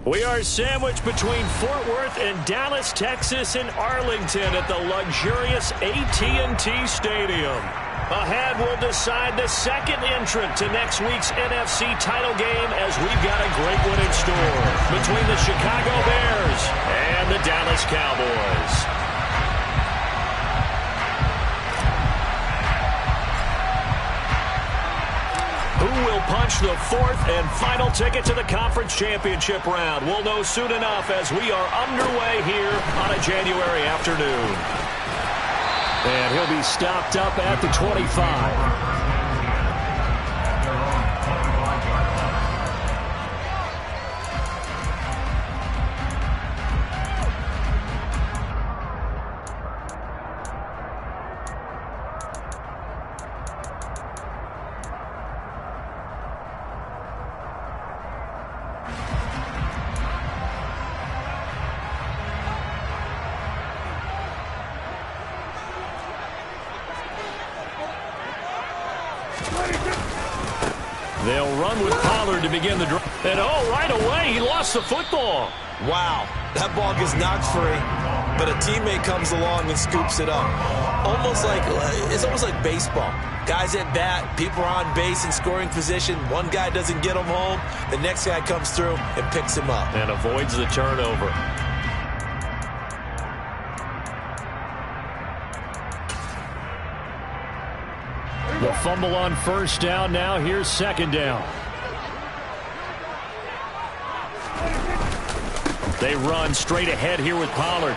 We are sandwiched between Fort Worth and Dallas, Texas, and Arlington at the luxurious AT&T Stadium. Ahead, we'll decide the second entrant to next week's NFC title game as we've got a great one in store between the Chicago Bears and the Dallas Cowboys. Who will punch the fourth and final ticket to the conference championship round? We'll know soon enough as we are underway here on a January afternoon. And he'll be stopped up at the 25. They'll run with Pollard to begin the drive. And right away, he lost the football. Wow, that ball gets knocked free, but a teammate comes along and scoops it up. It's almost like baseball. Guys at bat, people are on base in scoring position. One guy doesn't get him home. The next guy comes through and picks him up. And avoids the turnover. The fumble on first down. Now here's second down. They run straight ahead here with Pollard.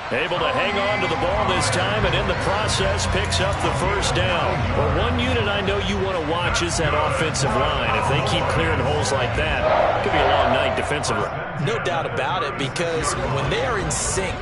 Able to hang on to the ball this time, and in the process picks up the first down. Well, one unit I know you want to watch is that offensive line. If they keep clearing holes like that, it could be a long night defensively. No doubt about it, because when they are in sync,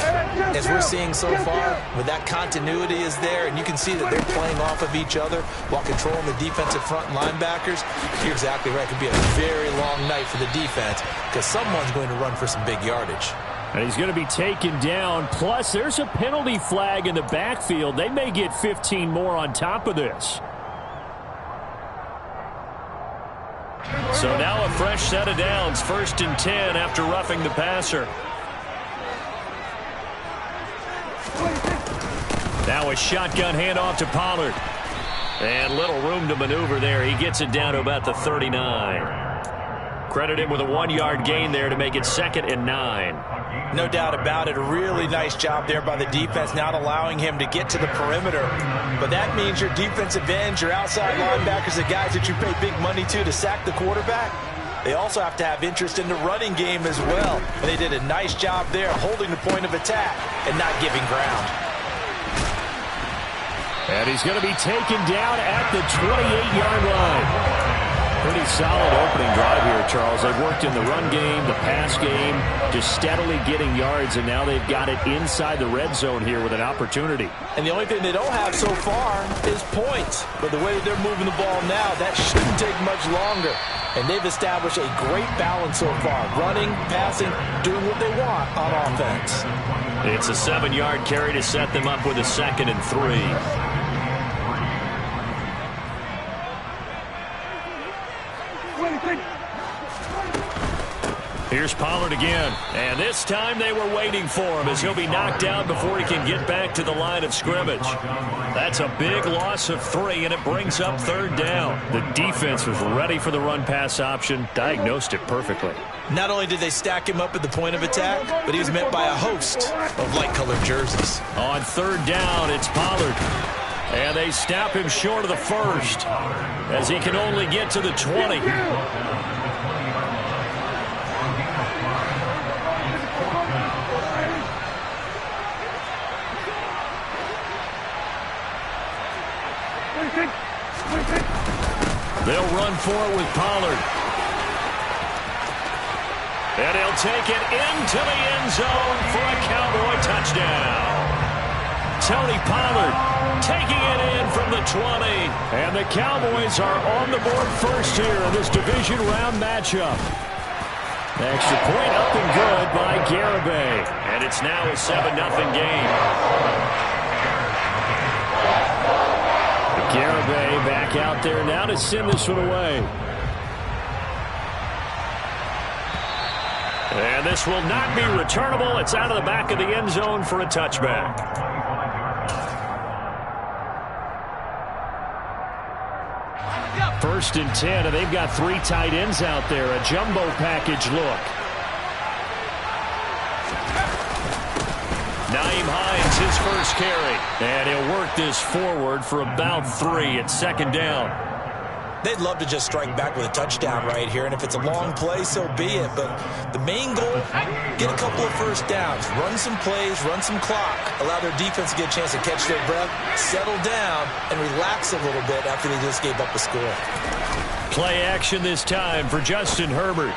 as we're seeing so far, when that continuity is there, and you can see that they're playing off of each other while controlling the defensive front and linebackers, you're exactly right. It could be a very long night for the defense, because someone's going to run for some big yardage. And he's going to be taken down. Plus, there's a penalty flag in the backfield. They may get 15 more on top of this. So now a fresh set of downs. 1st and 10 after roughing the passer. Now a shotgun handoff to Pollard. And little room to maneuver there. He gets it down to about the 39. Credited with a 1-yard gain there to make it 2nd and 9. No doubt about it. A really nice job there by the defense, not allowing him to get to the perimeter. But that means your defensive ends, your outside linebackers, the guys that you pay big money to sack the quarterback, they also have to have interest in the running game as well. And they did a nice job there holding the point of attack and not giving ground. And he's going to be taken down at the 28-yard line. Pretty solid opening drive here, Charles. They've worked in the run game, the pass game, just steadily getting yards, and now they've got it inside the red zone here with an opportunity. And the only thing they don't have so far is points. But the way that they're moving the ball now, that shouldn't take much longer. And they've established a great balance so far. Running, passing, doing what they want on offense. It's a 7-yard carry to set them up with a 2nd and 3. Here's Pollard again, and this time they were waiting for him as he'll be knocked out before he can get back to the line of scrimmage. That's a big loss of 3, and it brings up 3rd down. The defense was ready for the run-pass option, diagnosed it perfectly. Not only did they stack him up at the point of attack, but he was met by a host of light-colored jerseys. On 3rd down, it's Pollard. And they stop him short of the 1st as he can only get to the 20. They'll run for it with Pollard. And he'll take it into the end zone for a Cowboy touchdown. Tony Pollard taking it in from the 20. And the Cowboys are on the board first here in this division round matchup. Extra point up and good by Garibay. And it's now a 7-0 game. Garibay back out there now to send this one away. And this will not be returnable. It's out of the back of the end zone for a touchback. First and 10, and they've got 3 tight ends out there. A jumbo package look. Nyheim Hines, his first carry. And he'll work this forward for about 3 at second down. They'd love to just strike back with a touchdown right here, and if it's a long play, so be it. But the main goal, get a couple of first downs, run some plays, run some clock, allow their defense to get a chance to catch their breath, settle down, and relax a little bit after they just gave up a score. Play action this time for Justin Herbert.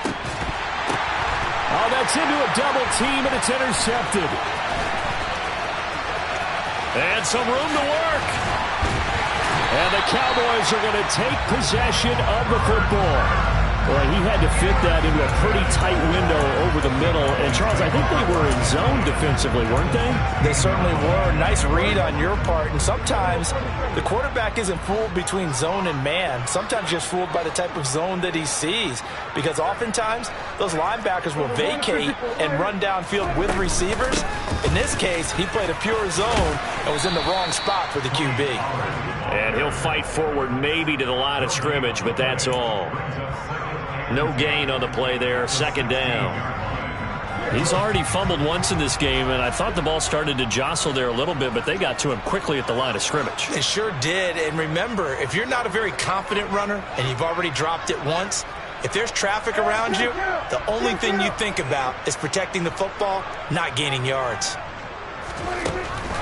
Oh, that's into a double team, and it's intercepted. And some room to work. And the Cowboys are going to take possession of the football. Well, he had to fit that into a pretty tight window over the middle. And, Charles, I think they were in zone defensively, weren't they? They certainly were. Nice read on your part. And sometimes the quarterback isn't fooled between zone and man. Sometimes just fooled by the type of zone that he sees. Because oftentimes those linebackers will vacate and run downfield with receivers. In this case, he played a pure zone and was in the wrong spot for the QB. And he'll fight forward maybe to the line of scrimmage, but that's all. No gain on the play there, second down. He's already fumbled once in this game, and I thought the ball started to jostle there a little bit, but they got to him quickly at the line of scrimmage. It sure did, and remember, if you're not a very confident runner and you've already dropped it once, if there's traffic around you, the only thing you think about is protecting the football, not gaining yards.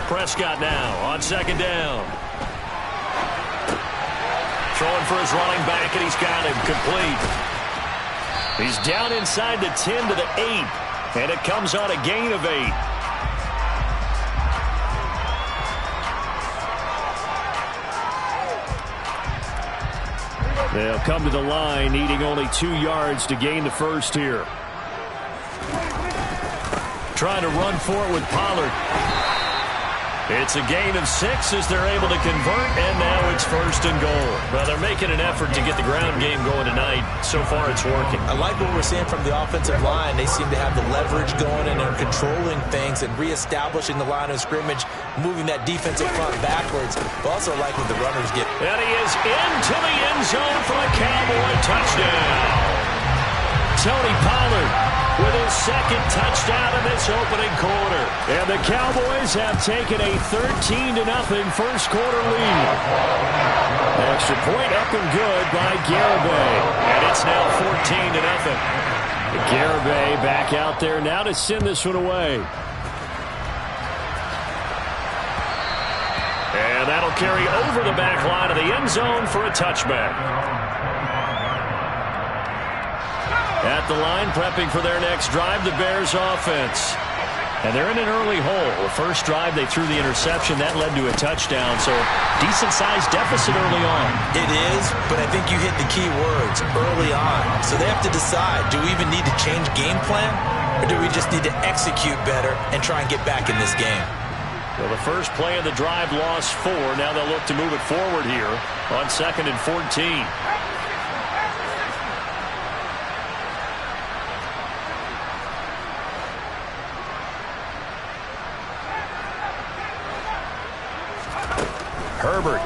Prescott now on second down. Throwing for his running back, and he's got him complete. He's down inside the 10 to the 8, and it comes on a gain of 8. They'll come to the line, needing only 2 yards to gain the first here. Trying to run for it with Pollard. It's a gain of 6 as they're able to convert, and now it's first and goal. Well, they're making an effort to get the ground game going tonight. So far, it's working. I like what we're seeing from the offensive line. They seem to have the leverage going, and they're controlling things and reestablishing the line of scrimmage, moving that defensive front backwards. But also like what the runners get. And he is into the end zone for a Cowboy touchdown. Tony Pollard with his second touchdown in this opening quarter. And the Cowboys have taken a 13-0 first quarter lead. Extra point up and good by Garibay. And it's now 14-0. Garibay back out there now to send this one away. And that'll carry over the back line of the end zone for a touchback. At the line, prepping for their next drive, the Bears offense. And they're in an early hole. The first drive, they threw the interception. That led to a touchdown, so decent-sized deficit early on. It is, but I think you hit the key words, early on. So they have to decide, do we even need to change game plan, or do we just need to execute better and try and get back in this game? Well, the first play of the drive lost 4. Now they'll look to move it forward here on 2nd and 14. Herbert.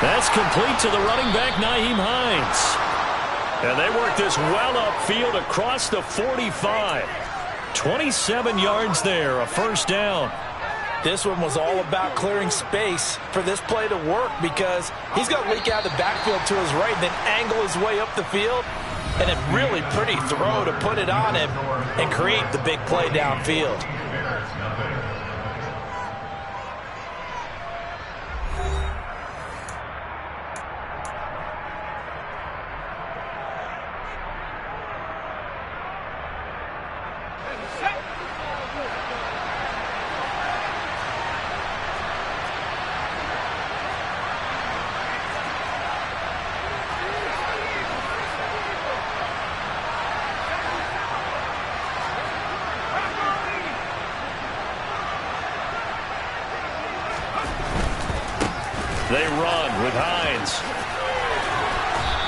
That's complete to the running back, Nyheim Hines. And they work this well upfield across the 45. 27 yards there, a first down. This one was all about clearing space for this play to work because he's got to leak out of the backfield to his right, then angle his way up the field. And a really pretty throw to put it on him and create the big play downfield. They run with Hines.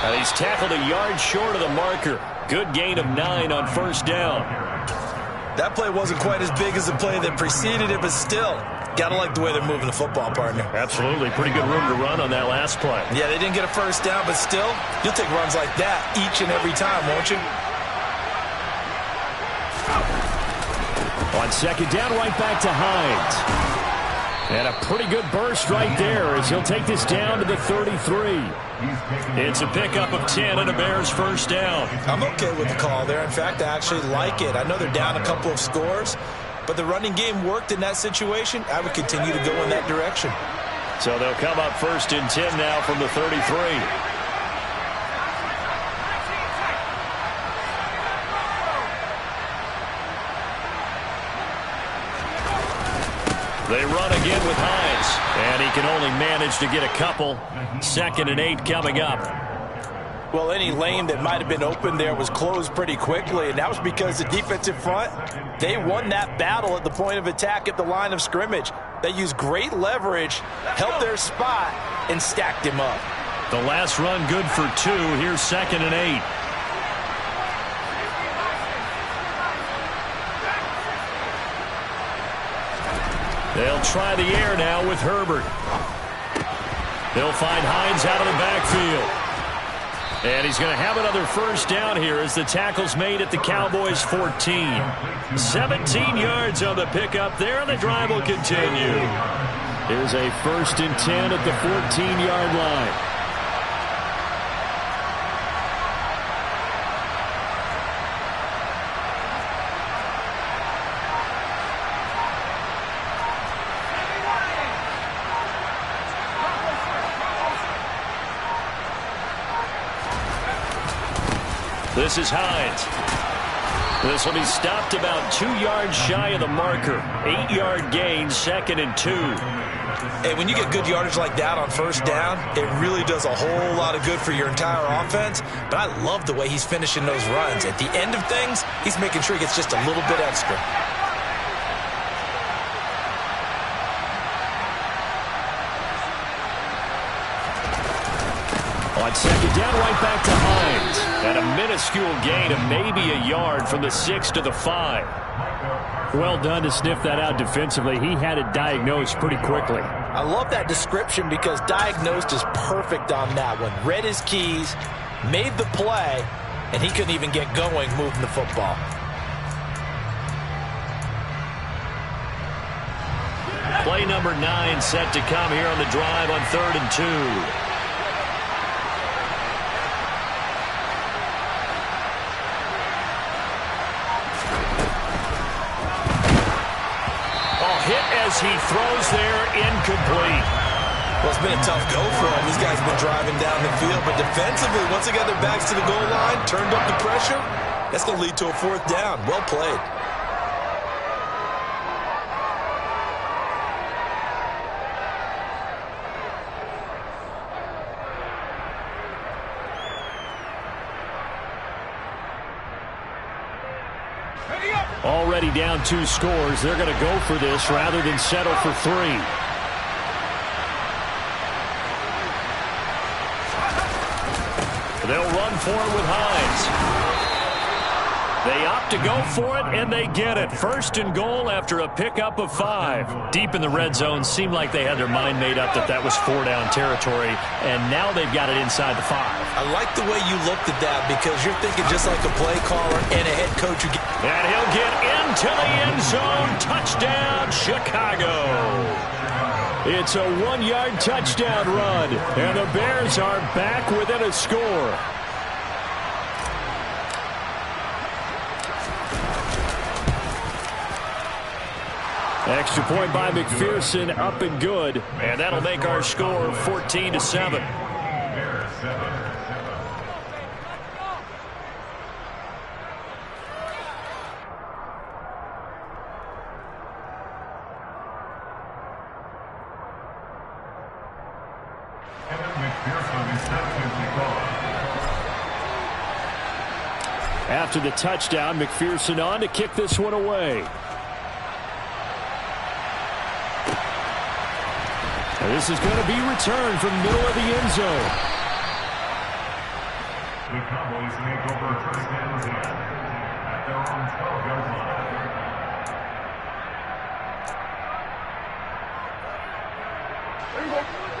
And he's tackled a yard short of the marker. Good gain of 9 on first down. That play wasn't quite as big as the play that preceded it, but still, gotta like the way they're moving the football, partner. Absolutely. Pretty good room to run on that last play. Yeah, they didn't get a first down, but still, you'll take runs like that each and every time, won't you? On second down, right back to Hines. And a pretty good burst right there as he'll take this down to the 33. It's a pickup of 10 and a Bears first down. I'm okay with the call there. In fact, I actually like it. I know they're down a couple of scores, but the running game worked in that situation. I would continue to go in that direction. So they'll come up first and 10 now from the 33. They run again with Hines, and he can only manage to get a couple. 2nd and 8 coming up. Well, any lane that might have been open there was closed pretty quickly, and that was because the defensive front, they won that battle at the point of attack at the line of scrimmage. They used great leverage, held their spot, and stacked him up. The last run good for 2. Here's 2nd and 8. They'll try the air now with Herbert. They'll find Hines out of the backfield. And he's going to have another first down here as the tackle's made at the Cowboys' 14. 17 yards on the pickup there, and the drive will continue. Here's a 1st and 10 at the 14-yard line. This is Hines. This will be stopped about 2 yards shy of the marker. 8-yard gain, 2nd and 2. Hey, when you get good yardage like that on first down, it really does a whole lot of good for your entire offense. But I love the way he's finishing those runs. At the end of things, he's making sure he gets just a little bit extra. On second down, right back to Hines. And a minuscule gain of maybe a yard from the 6 to the 5. Well done to sniff that out defensively. He had it diagnosed pretty quickly. I love that description because diagnosed is perfect on that one. Read his keys, made the play, and he couldn't even get going moving the football. Play number 9 set to come here on the drive on 3rd and 2. As he throws there, incomplete. Well, it's been a tough go for him. These guys have been driving down the field, but defensively, once they got their backs to the goal line, turned up the pressure, that's going to lead to a 4th down. Well played. Already down 2 scores. They're going to go for this rather than settle for 3. They'll run for it with Hines. They opt to go for it, and they get it. 1st and goal after a pickup of 5. Deep in the red zone, seemed like they had their mind made up that that was 4-down territory, and now they've got it inside the 5. I like the way you looked at that because you're thinking just like a play caller and a head coach. And he'll get into the end zone. Touchdown, Chicago. It's a 1-yard touchdown run, and the Bears are back within a score. Extra point by McPherson, up and good. And that'll make our score 14-7. After the touchdown, McPherson on to kick this one away. And this is going to be returned from the middle of the end zone.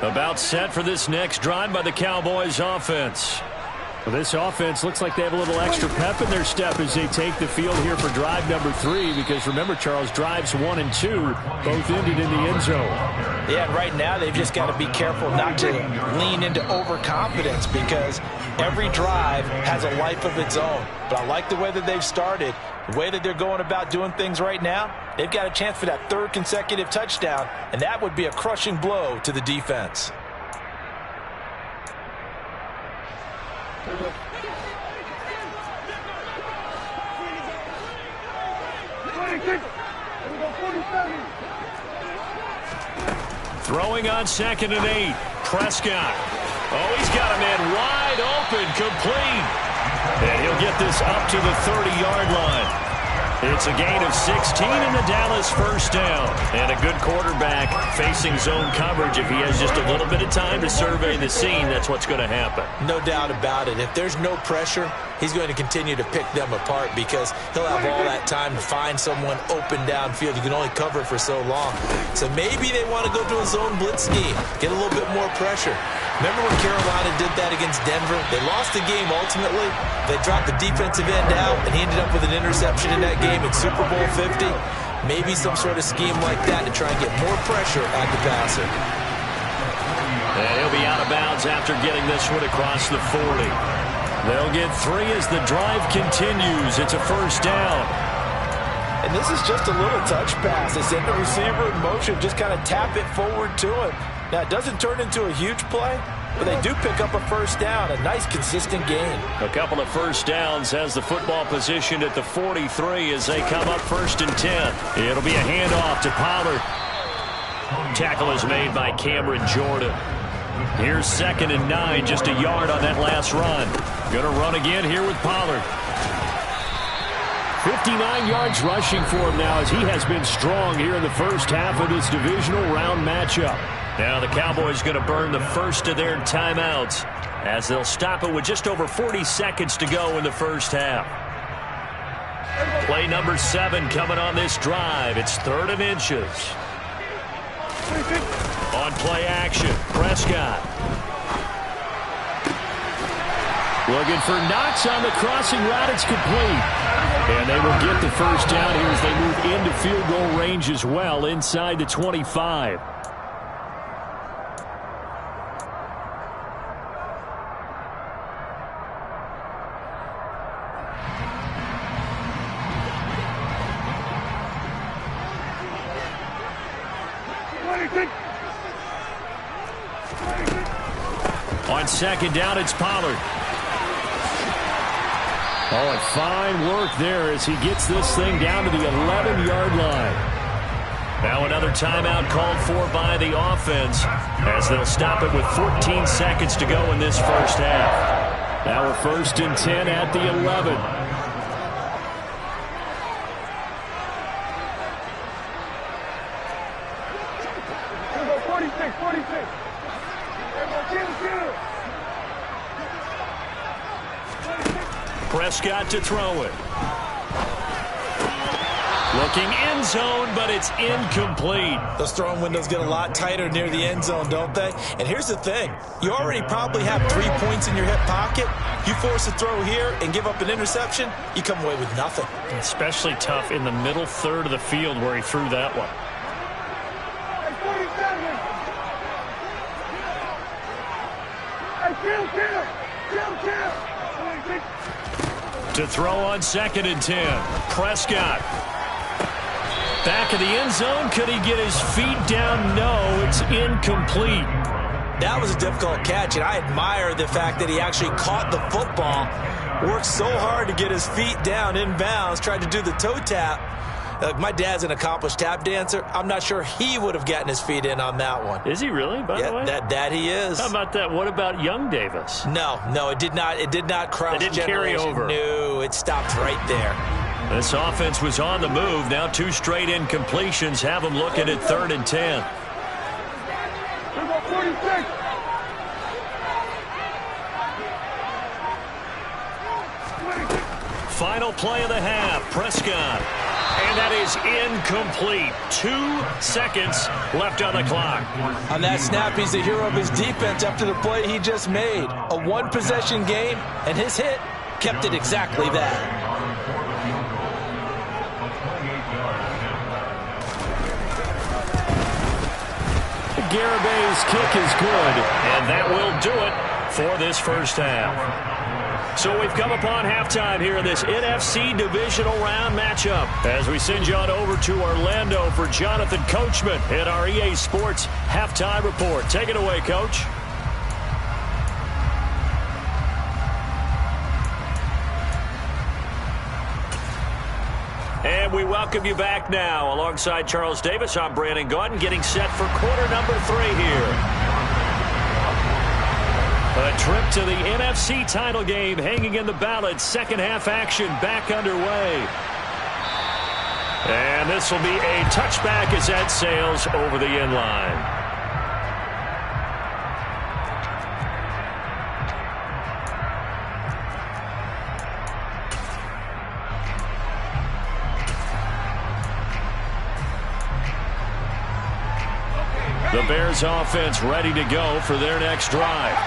About set for this next drive by the Cowboys offense. Well, this offense looks like they have a little extra pep in their step as they take the field here for drive number 3, because remember, Charles, drives 1 and 2 both ended in the end zone. Yeah, and right now they've just got to be careful not to lean into overconfidence, because every drive has a life of its own. But I like the way that they've started, the way that they're going about doing things right now. They've got a chance for that 3rd consecutive touchdown, and that would be a crushing blow to the defense. Throwing on 2nd and 8. Prescott. Oh, he's got a man wide open, complete. And he'll get this up to the 30-yard line. It's a gain of 16 in the Dallas first down. And a good quarterback facing zone coverage. If he has just a little bit of time to survey the scene, that's what's going to happen. No doubt about it. If there's no pressure, he's going to continue to pick them apart, because he'll have all that time to find someone open downfield. You can only cover for so long. So maybe they want to go to a zone blitz scheme, get a little bit more pressure. Remember when Carolina did that against Denver? They lost the game ultimately. They dropped the defensive end out, and he ended up with an interception in that game in Super Bowl 50. Maybe some sort of scheme like that to try and get more pressure at the passer. And he'll be out of bounds after getting this one across the 40. They'll get 3 as the drive continues. It's a first down. And this is just a little touch pass. They send the receiver in motion, just kind of tap it forward to him. Now, it doesn't turn into a huge play, but they do pick up a first down, a nice, consistent gain. A couple of first downs has the football positioned at the 43 as they come up 1st and 10. It'll be a handoff to Pollard. Tackle is made by Cameron Jordan. Here's 2nd and 9, just a yard on that last run. Going to run again here with Pollard. 59 yards rushing for him now, as he has been strong here in the first half of this divisional round matchup. Now the Cowboys going to burn the first of their timeouts, as they'll stop it with just over 40 seconds to go in the first half. Play number 7 coming on this drive. It's 3rd and inches. On play action, Prescott. Looking for Knox on the crossing route. It's complete. And they will get the first down here as they move into field goal range as well, inside the 25. On 2nd down, it's Pollard. Oh, and fine work there as he gets this thing down to the 11-yard line. Now another timeout called for by the offense, as they'll stop it with 14 seconds to go in this first half. Now we're 1st and 10 at the 11. Prescott to throw it. Looking end zone, but it's incomplete. Those throwing windows get a lot tighter near the end zone, don't they? And here's the thing. You already probably have 3 points in your hip pocket. You force a throw here and give up an interception, you come away with nothing. Especially tough in the middle third of the field where he threw that one. To throw on 2nd and 10. Prescott. Back of the end zone. Could he get his feet down? No, it's incomplete. That was a difficult catch, and I admire the fact that he actually caught the football, worked so hard to get his feet down inbounds, tried to do the toe tap. My dad's an accomplished tap dancer. I'm not sure he would have gotten his feet in on that one. Is he really, by the way? That he is. How about that? What about young Davis? No, it did not. It did not cross. It didn't carry over. No, it stopped right there. This offense was on the move. Now 2 straight incompletions have them looking at 3rd and 10. Final play of the half. Prescott And that is incomplete. 2 seconds left on the clock. On that snap, he's the hero of his defense after the play he just made. A one-possession game, and his hit kept it exactly that. Garabay's kick is good, and that will do it for this first half. So we've come upon halftime here in this NFC Divisional Round matchup as we send you on over to Orlando for Jonathan Coachman in our EA Sports Halftime Report. Take it away, Coach. And we welcome you back now. Alongside Charles Davis, I'm Brandon Gaudin, getting set for quarter number 3 here. A trip to the NFC title game hanging in the balance. Second half action back underway. And this will be a touchback as that sails over the end line. The Bears offense ready to go for their next drive.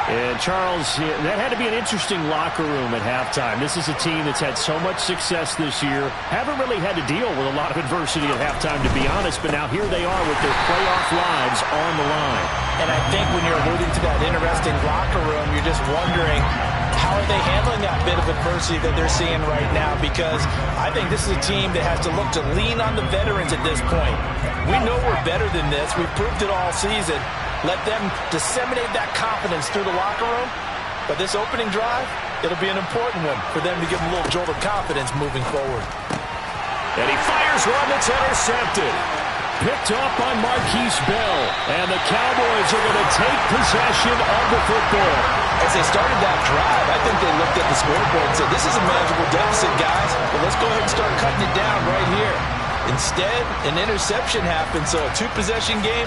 And, Charles, that had to be an interesting locker room at halftime. This is a team that's had so much success this year. Haven't really had to deal with a lot of adversity at halftime, to be honest. But now here they are with their playoff lives on the line. And I think when you're alluding to that interesting locker room, you're just wondering, how are they handling that bit of adversity that they're seeing right now? Because I think this is a team that has to look to lean on the veterans at this point. We know we're better than this. We've proved it all season. Let them disseminate that confidence through the locker room. But this opening drive, it'll be an important one for them to give them a little jolt of confidence moving forward. And he fires one that's intercepted. Picked off by Marquise Bell. And the Cowboys are going to take possession of the football. As they started that drive, I think they looked at the scoreboard and said, this is a manageable deficit, guys. But let's go ahead and start cutting it down right here. Instead, an interception happened, so a 2-possession game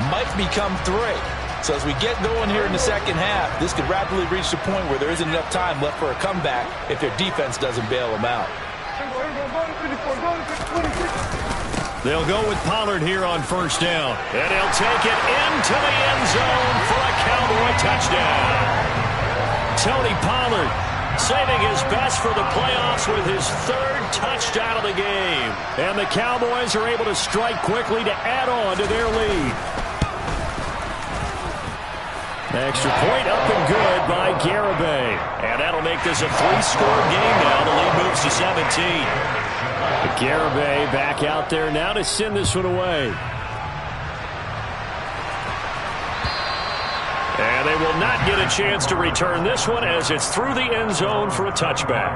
might become 3. So as we get going here in the second half, this could rapidly reach the point where there isn't enough time left for a comeback if their defense doesn't bail them out. They'll go with Pollard here on first down. And he'll take it into the end zone for a Cowboy touchdown. Tony Pollard saving his best for the playoffs with his 3rd touchdown of the game. And the Cowboys are able to strike quickly to add on to their lead. Extra point up and good by Garibay. And that'll make this a 3-score game now. The lead moves to 17. Garibay back out there now to send this one away. And they will not get a chance to return this one as it's through the end zone for a touchback.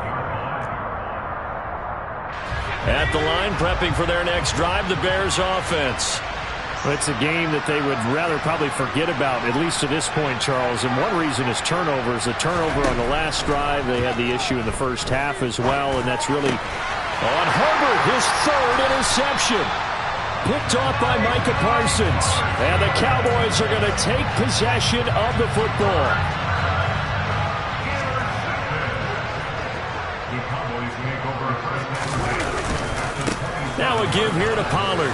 At the line, prepping for their next drive, the Bears offense. Well, it's a game that they would rather probably forget about, at least to this point, Charles. And one reason is turnovers. A turnover on the last drive. They had the issue in the first half as well, and that's really on Herbert, his 3rd interception. Picked off by Micah Parsons. And the Cowboys are going to take possession of the football. Now a give here to Pollard.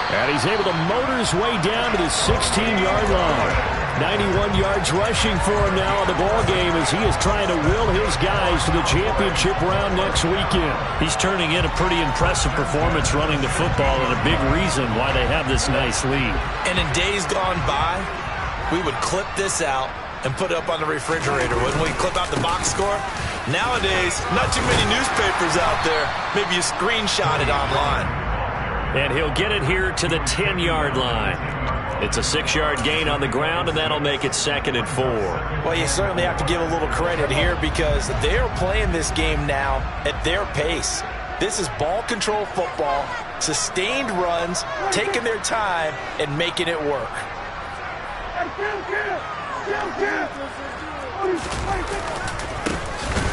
And he's able to motor his way down to the 16-yard line. 91 yards rushing for him now in the ball game as he is trying to will his guys to the championship round next weekend. He's turning in a pretty impressive performance running the football and a big reason why they have this nice lead. And in days gone by, we would clip this out and put it up on the refrigerator, wouldn't we? Clip out the box score. Nowadays, not too many newspapers out there. Maybe you screenshot it online. And he'll get it here to the 10-yard line. It's a 6-yard gain on the ground, and that'll make it 2nd and 4. Well, you certainly have to give a little credit here because they're playing this game now at their pace. This is ball control football, sustained runs, taking their time, and making it work.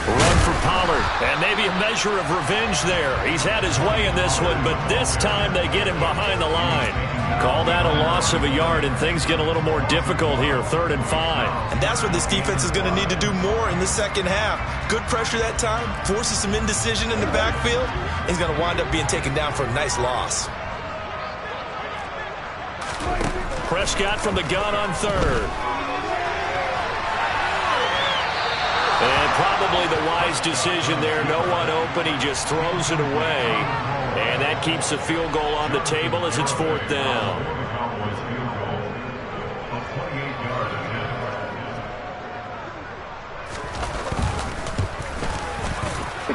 Run for Pollard. And maybe a measure of revenge there. He's had his way in this one, but this time they get him behind the line. Call that a loss of a yard, and things get a little more difficult here, 3rd and 5. And that's what this defense is going to need to do more in the second half. Good pressure that time, forces some indecision in the backfield. He's going to wind up being taken down for a nice loss. Prescott from the gun on 3rd. And probably the wise decision there. No one open. He just throws it away. And that keeps the field goal on the table as it's 4th down.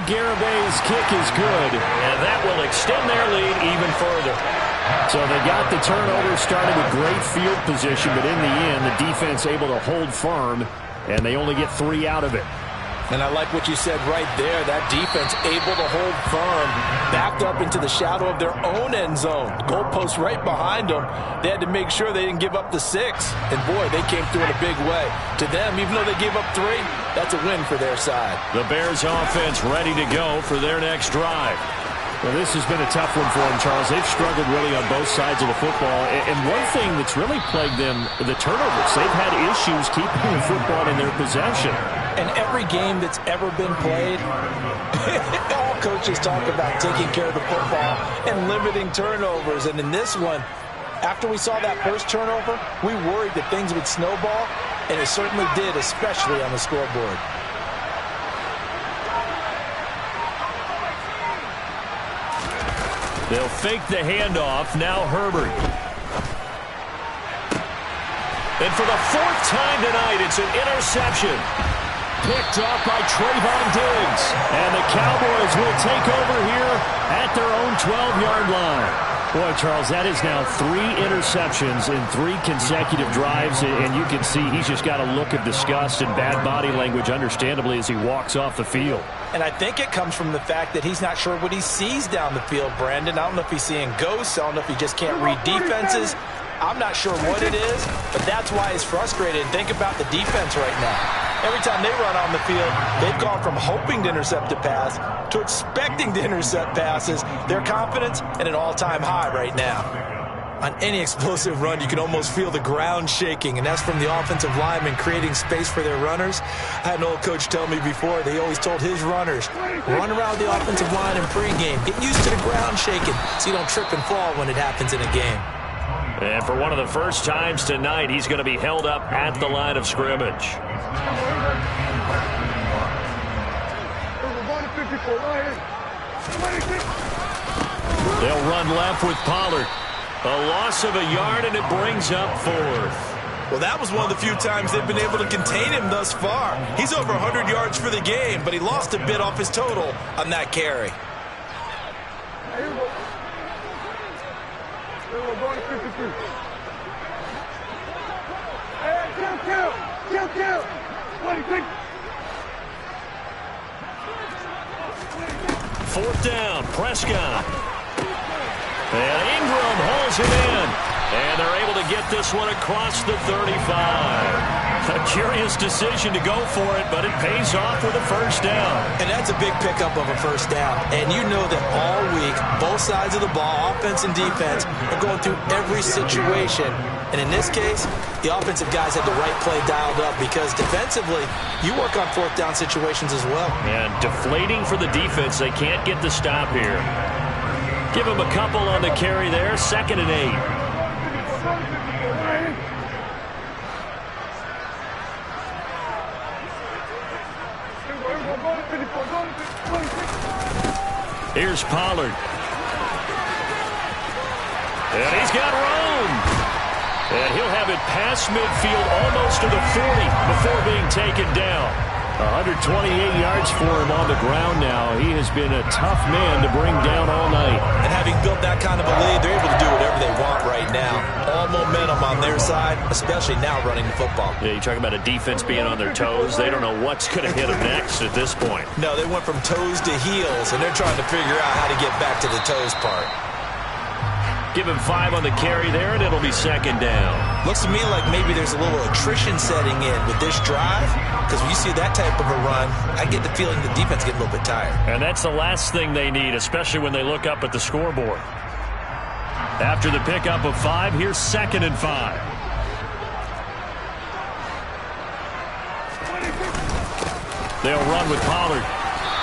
Garabay's kick is good, and that will extend their lead even further. So they got the turnover, started with great field position, but in the end, the defense able to hold firm, and they only get 3 out of it. And I like what you said right there. That defense able to hold firm, backed up into the shadow of their own end zone. Goalpost right behind them. They had to make sure they didn't give up the 6. And, boy, they came through in a big way. To them, even though they gave up 3, that's a win for their side. The Bears offense ready to go for their next drive. Well, this has been a tough one for them, Charles. They've struggled really on both sides of the football. And one thing that's really plagued them, the turnovers. They've had issues keeping the football in their possession. And every game that's ever been played, all coaches talk about taking care of the football and limiting turnovers. And in this one, after we saw that first turnover, we worried that things would snowball, and it certainly did, especially on the scoreboard. They'll fake the handoff. Now Herbert. And for the 4th time tonight, it's an interception. Picked off by Trayvon Diggs. And the Cowboys will take over here at their own 12-yard line. Boy, Charles, that is now 3 interceptions in 3 consecutive drives, and you can see he's just got a look of disgust and bad body language, understandably, as he walks off the field. And I think it comes from the fact that he's not sure what he sees down the field, Brandon. I don't know if he's seeing ghosts. I don't know if he just can't read defenses. I'm not sure what it is, but that's why he's frustrated. And think about the defense right now. Every time they run on the field, they've gone from hoping to intercept a pass to expecting to intercept passes. Their confidence at an all-time high right now. On any explosive run, you can almost feel the ground shaking, and that's from the offensive linemen creating space for their runners. I had an old coach tell me before, they always told his runners, run around the offensive line in pregame. Get used to the ground shaking so you don't trip and fall when it happens in a game. And for one of the first times tonight, he's going to be held up at the line of scrimmage. They'll run left with Pollard. A loss of a yard, and it brings up 4th. Well, that was one of the few times they've been able to contain him thus far. He's over 100 yards for the game, but he lost a bit off his total on that carry. Fourth down, Prescott. And Ingram holds him in. And they're able to get this one across the 35. A curious decision to go for it, but it pays off with a first down. And that's a big pickup of a first down. And you know that all week, both sides of the ball, offense and defense, are going through every situation. And in this case, the offensive guys had the right play dialed up because defensively, you work on 4th down situations as well. And deflating for the defense. They can't get the stop here. Give them a couple on the carry there. 2nd and 8. Here's Pollard. And he's got room. And he'll have it past midfield almost to the 40 before being taken down. 128 yards for him on the ground now. He has been a tough man to bring down all night. And having built that kind of a lead, they're able to do whatever they want right now. All momentum on their side, especially now running the football. Yeah, you talk about a defense being on their toes. They don't know what's going to hit them next at this point. No, they went from toes to heels, and they're trying to figure out how to get back to the toes part. Give him 5 on the carry there, and it'll be 2nd down. Looks to me like maybe there's a little attrition setting in with this drive. because when you see that type of a run, I get the feeling the defense get a little bit tired. And that's the last thing they need, especially when they look up at the scoreboard. After the pickup of 5, here's 2nd and 5. They'll run with Pollard.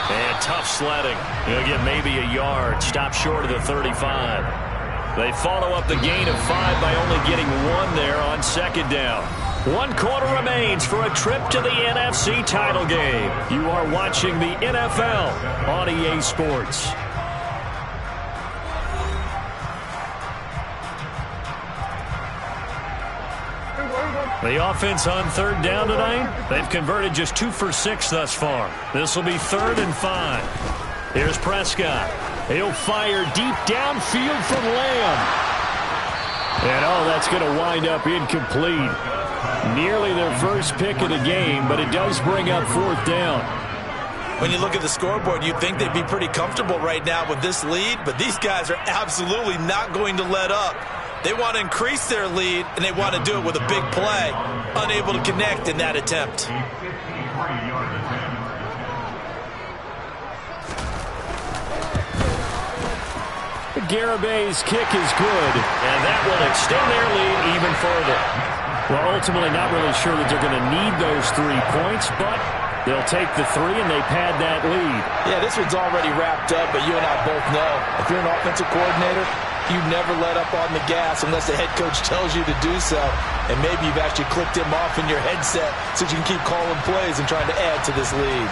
And tough sledding. He'll get maybe a yard. Stop short of the 35. They follow up the gain of 5 by only getting 1 there on 2nd down. 1 quarter remains for a trip to the NFC title game. You are watching the NFL on EA Sports. The offense on 3rd down tonight, they've converted just 2 for 6 thus far. This will be 3rd and 5. Here's Prescott. He'll fire deep downfield from Lamb. And that's going to wind up incomplete. Nearly their first pick of the game, but it does bring up 4th down. When you look at the scoreboard, you'd think they'd be pretty comfortable right now with this lead, but these guys are absolutely not going to let up. They want to increase their lead, and they want to do it with a big play. Unable to connect in that attempt. Garabay's kick is good, and that will extend their lead even further. Well, ultimately not really sure that they're going to need those 3 points, but they'll take the 3 and they pad that lead. Yeah, this one's already wrapped up, but you and I both know if you're an offensive coordinator, you never let up on the gas unless the head coach tells you to do so. And maybe you've actually clicked him off in your headset so you can keep calling plays and trying to add to this lead.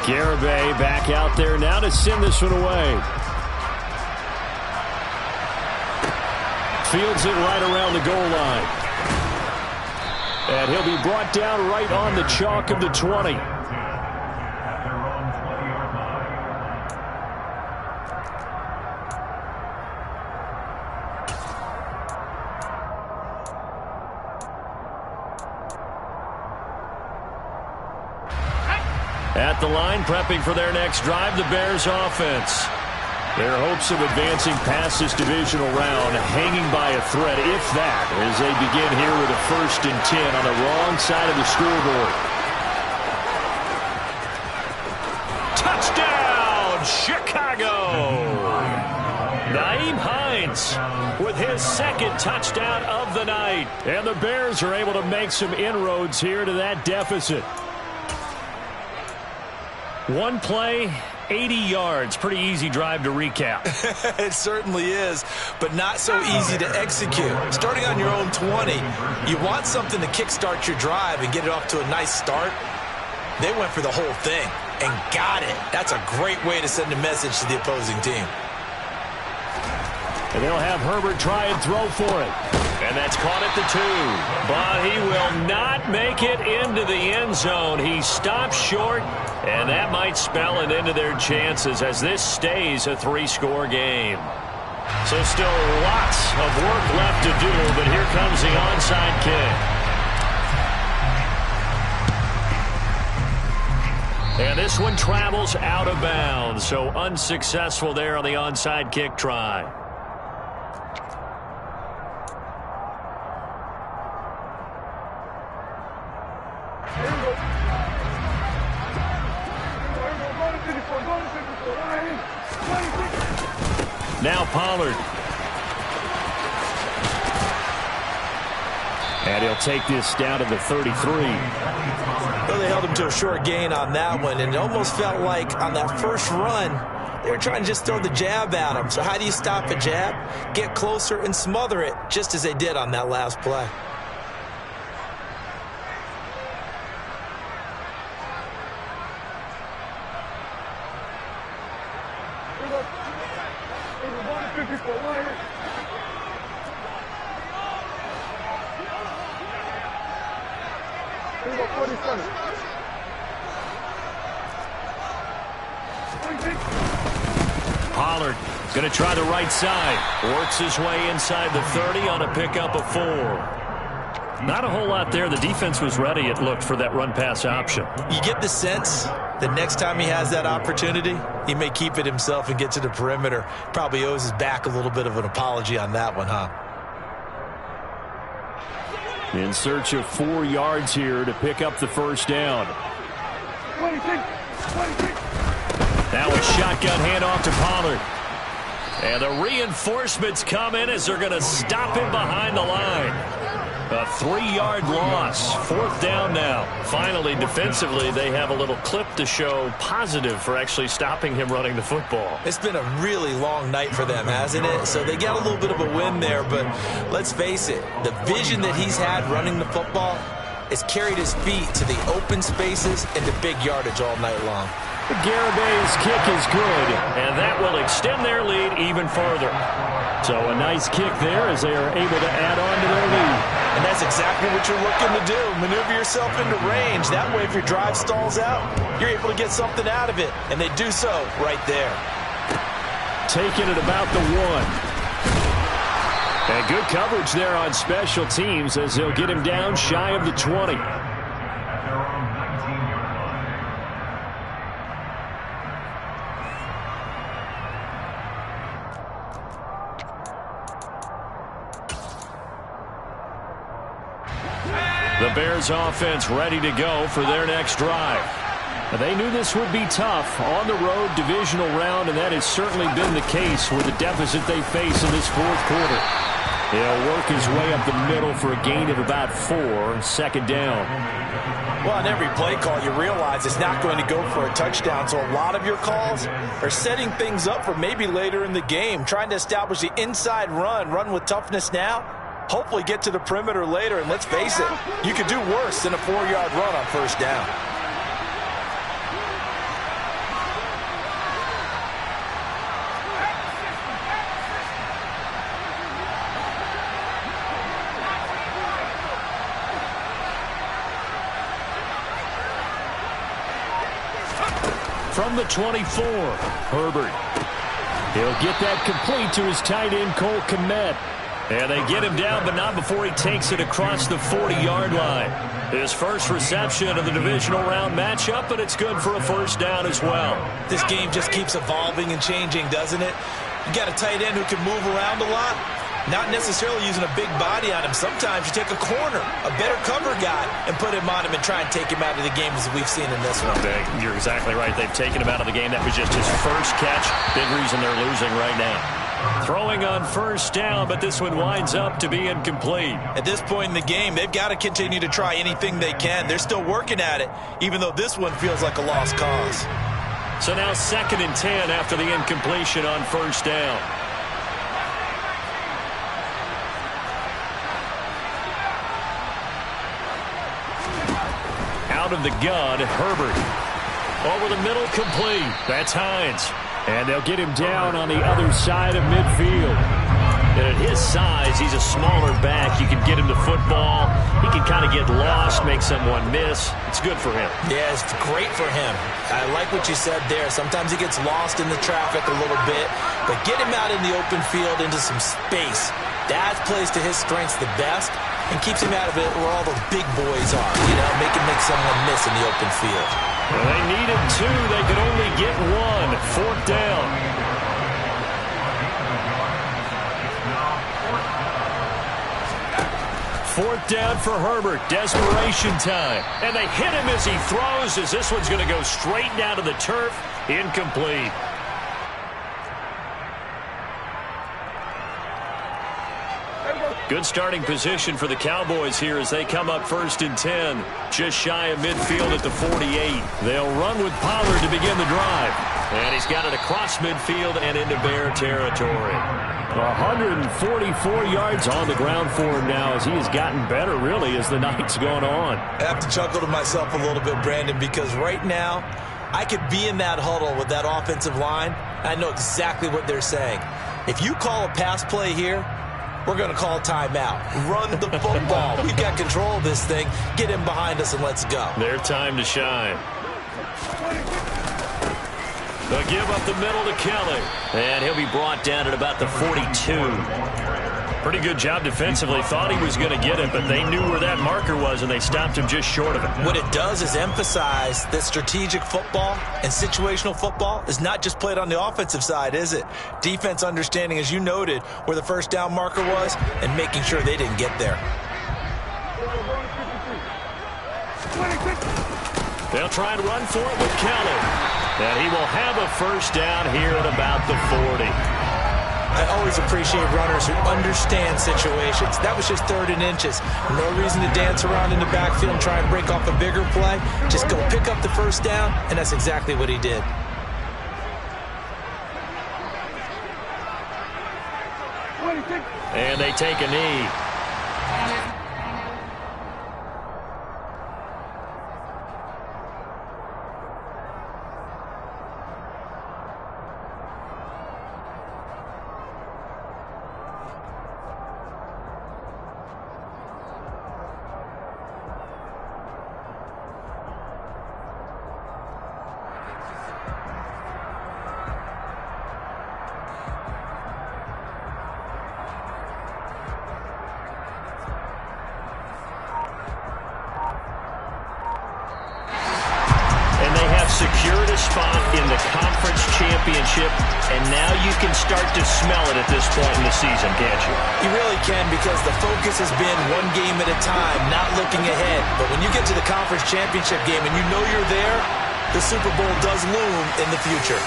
Garibay back out there now to send this one away. Fields it right around the goal line. And he'll be brought down right on the chalk of the 20. At the line, prepping for their next drive, the Bears offense. Their hopes of advancing past this divisional round hanging by a thread, if that, as they begin here with a 1st and 10 on the wrong side of the scoreboard. Touchdown, Chicago! Nyheim Hines with his 2nd touchdown of the night. And the Bears are able to make some inroads here to that deficit. 1 play, 80 yards. Pretty easy drive to recap. It certainly is, but not so easy to execute. Starting on your own 20, you want something to kickstart your drive and get it off to a nice start. They went for the whole thing and got it. That's a great way to send a message to the opposing team. And they'll have Herbert try and throw for it. And that's caught at the 2. But he will not make it into the end zone. He stops short, and that might spell an end to their chances as this stays a 3-score game. So still lots of work left to do, but here comes the onside kick. And this one travels out of bounds, so unsuccessful there on the onside kick try. Now Pollard. And he'll take this down to the 33. Well, they held him to a short gain on that one, and it almost felt like on that first run, they were trying to just throw the jab at him. So how do you stop a jab? Get closer and smother it, just as they did on that last play. Pollard going to try the right side. Works his way inside the 30 on a pickup of 4. Not a whole lot there. The defense was ready, it looked, for that run-pass option. You get the sense that next time he has that opportunity, he may keep it himself and get to the perimeter. Probably owes his back a little bit of an apology on that one, huh? In search of 4 yards here to pick up the first down. Now a shotgun handoff to Pollard. And the reinforcements come in as they're going to stop him behind the line. A 3-yard loss. 4th down now. Finally, defensively, they have a little clip to show positive for actually stopping him running the football. It's been a really long night for them, hasn't it? So they got a little bit of a win there, but let's face it, the vision that he's had running the football has carried his feet to the open spaces and to big yardage all night long. Garabay's kick is good, and that will extend their lead even further. So a nice kick there as they are able to add on to their lead. And that's exactly what you're looking to do. Maneuver yourself into range. That way, if your drive stalls out, you're able to get something out of it. And they do so right there. Taking it about the 1. And good coverage there on special teams as they'll get him down shy of the 20. The Bears offense ready to go for their next drive. They knew this would be tough on the road divisional round, and that has certainly been the case with the deficit they face in this 4th quarter. He'll work his way up the middle for a gain of about 4, 2nd down. Well, on every play call, you realize it's not going to go for a touchdown, so a lot of your calls are setting things up for maybe later in the game, trying to establish the inside run with toughness now. Hopefully get to the perimeter later, and let's face it, you could do worse than a 4-yard run on 1st down. From the 24, Herbert. He'll get that complete to his tight end, Cole Kmet. And they get him down, but not before he takes it across the 40-yard line. His first reception of the divisional round matchup, but it's good for a 1st down as well. This game just keeps evolving and changing, doesn't it? You got a tight end who can move around a lot, not necessarily using a big body on him. Sometimes you take a corner, a better cover guy, and put him on him and try and take him out of the game as we've seen in this one. You're exactly right. They've taken him out of the game. That was just his first catch. Big reason they're losing right now. Throwing on 1st down, but this one winds up to be incomplete. At this point in the game, they've got to continue to try anything they can. They're still working at it, even though this one feels like a lost cause. So now 2nd and 10 after the incompletion on 1st down. Out of the gun, Herbert. Over the middle, complete. That's Hines. And they'll get him down on the other side of midfield. And at his size, he's a smaller back. You can get him the football. He can kind of get lost, make someone miss. It's good for him. Yeah, it's great for him. I like what you said there. Sometimes he gets lost in the traffic a little bit. But get him out in the open field into some space. That plays to his strengths the best and keeps him out of it where all the big boys are. You know, make someone miss in the open field. Well, they needed 2. They could only get 1. 4th down. Fourth down for Herbert. Desperation time. And they hit him as he throws, as this one's going to go straight down to the turf. Incomplete. Good starting position for the Cowboys here as they come up 1st and 10. Just shy of midfield at the 48. They'll run with Pollard to begin the drive. And he's got it across midfield and into Bear territory. 144 yards on the ground for him now as he has gotten better, really, as the night's gone on. I have to chuckle to myself a little bit, Brandon, because right now I could be in that huddle with that offensive line. I know exactly what they're saying. If you call a pass play here, we're going to call timeout. Run the football. We've got control of this thing. Get him behind us and let's go. Their time to shine. They'll give up the middle to Kelly. And he'll be brought down at about the 42. Pretty good job defensively. Thought he was going to get it, but they knew where that marker was, and they stopped him just short of it. What it does is emphasize that strategic football and situational football is not just played on the offensive side, is it? Defense understanding, as you noted, where the first down marker was and making sure they didn't get there. They'll try and run for it with Kelly. And he will have a first down here at about the 40. I always appreciate runners who understand situations. That was just 3rd and inches. No reason to dance around in the backfield and try and break off a bigger play. Just go pick up the first down, and that's exactly what he did. And they take a knee. Secured a spot in the conference championship, and now you can start to smell it at this point in the season, can't you? You really can, because the focus has been one game at a time, not looking ahead. But when you get to the conference championship game and you know you're there, the Super Bowl does loom in the future.